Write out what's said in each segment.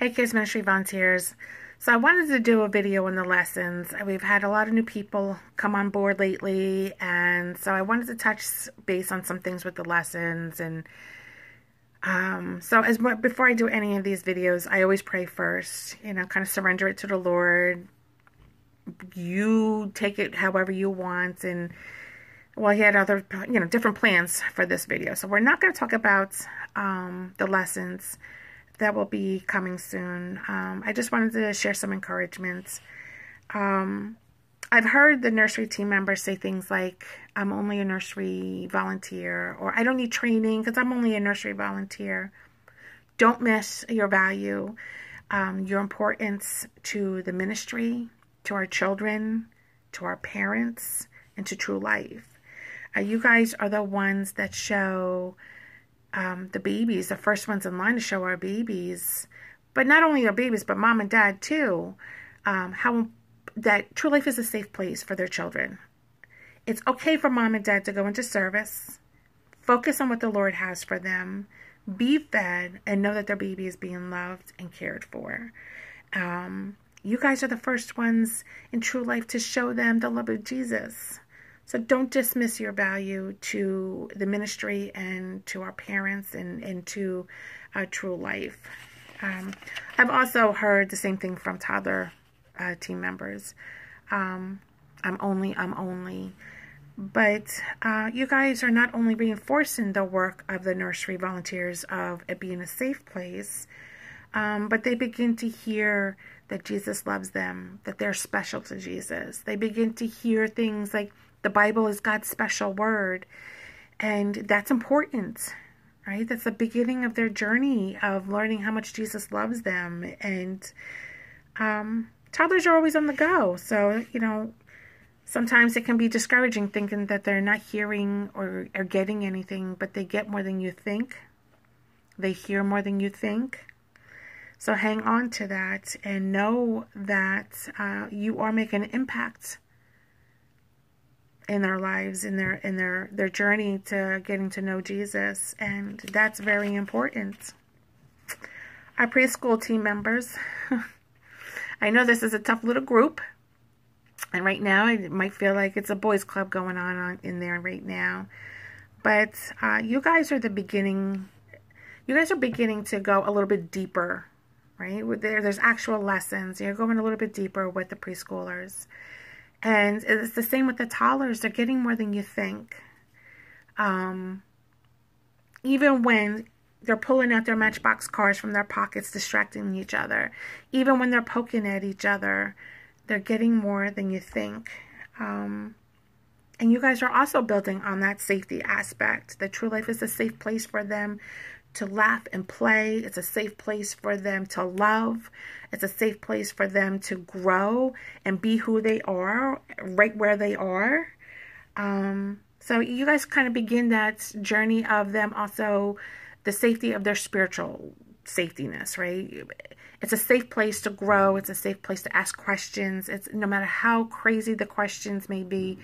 Hey Kids Ministry volunteers. So I wanted to do a video on the lessons. We've had a lot of new people come on board lately, and so I wanted to touch base on some things with the lessons. And before I do any of these videos, I always pray first, kind of surrender it to the Lord. You take it however you want. And well, he had other, different plans for this video. So we're not going to talk about the lessons. That will be coming soon. I just wanted to share some encouragement. I've heard the nursery team members say things like, I'm only a nursery volunteer, or I don't need training because I'm only a nursery volunteer. Don't miss your value, your importance to the ministry, to our children, to our parents, and to True Life. You guys are the ones that show the babies, the first ones in line to show our babies, but not only our babies, but mom and dad too, how that True Life is a safe place for their children. It's okay for mom and dad to go into service, focus on what the Lord has for them, be fed, and know that their baby is being loved and cared for. You guys are the first ones in True Life to show them the love of Jesus. So don't dismiss your value to the ministry and to our parents and to True Life. I've also heard the same thing from toddler team members. I'm only. But you guys are not only reinforcing the work of the nursery volunteers of it being a safe place, but they begin to hear that Jesus loves them, that they're special to Jesus. They begin to hear things like the Bible is God's special word, and that's important, right? That's the beginning of their journey of learning how much Jesus loves them. And toddlers are always on the go, so sometimes it can be discouraging thinking that they're not hearing or getting anything, but they get more than you think. They hear more than you think. So hang on to that and know that you are making an impact in their lives, in their journey to getting to know Jesus, and that's very important. Our preschool team members, I know this is a tough little group, and right now it might feel like it's a boys club going on in there right now, but you guys are the beginning. You guys are beginning to go a little bit deeper, right? There's actual lessons. You're going a little bit deeper with the preschoolers. And it's the same with the toddlers. They're getting more than you think. Even when they're pulling out their Matchbox cars from their pockets, distracting each other. Even when they're poking at each other, they're getting more than you think. And you guys are also building on that safety aspect. The True Life is a safe place for them to laugh and play. It's a safe place for them to love. It's a safe place for them to grow and be who they are, right where they are. So you guys kind of begin that journey of them also, the safety of their spiritual safetiness, right? It's a safe place to grow. It's a safe place to ask questions. It's no matter how crazy the questions may be,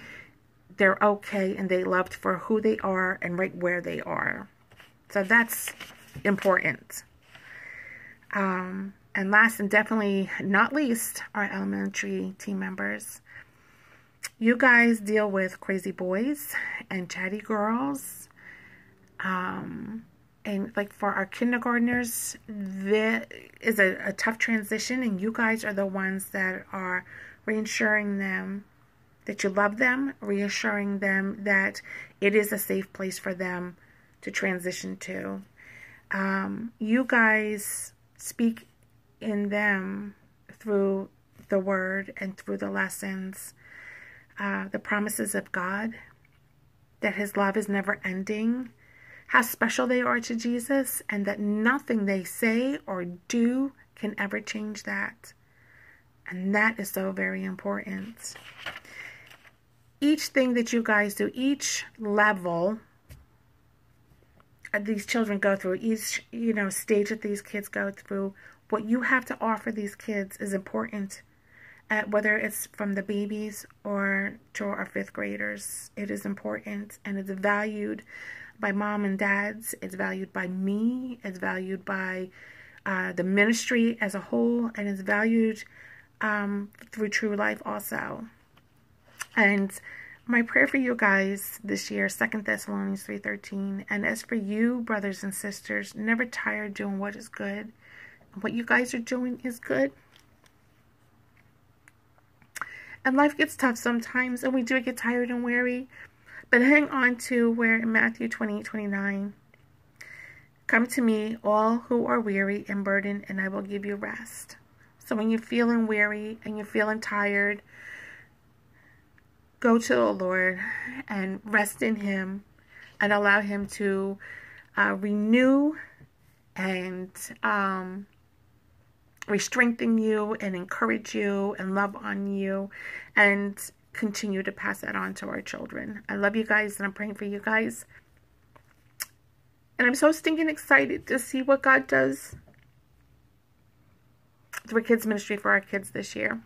they're okay and they loved for who they are and right where they are. So that's important. And last and definitely not least, our elementary team members. You guys deal with crazy boys and chatty girls. And like for our kindergartners, that is a tough transition. And you guys are the ones that are reassuring them that you love them, reassuring them that it is a safe place for them to transition to. You guys speak in them through the word and through the lessons, the promises of God, that his love is never ending, how special they are to Jesus, and that nothing they say or do can ever change that. And that is so very important. Each thing that you guys do, each level these children go through, each stage that these kids go through, what you have to offer these kids is important, whether it's from the babies or to our fifth graders. It is important, and it's valued by mom and dads. It's valued by me. It's valued by the ministry as a whole, and is valued through True Life also. And my prayer for you guys this year, 2 Thessalonians 3:13. And as for you, brothers and sisters, never tire doing what is good. What you guys are doing is good. And life gets tough sometimes, and we do get tired and weary. But hang on to where in Matthew 28:29, come to me, all who are weary and burdened, and I will give you rest. So when you're feeling weary and you're feeling tired, go to the Lord and rest in Him and allow Him to renew and re-strengthen you and encourage you and love on you and continue to pass that on to our children. I love you guys, and I'm praying for you guys. And I'm so stinking excited to see what God does through kids ministry for our kids this year.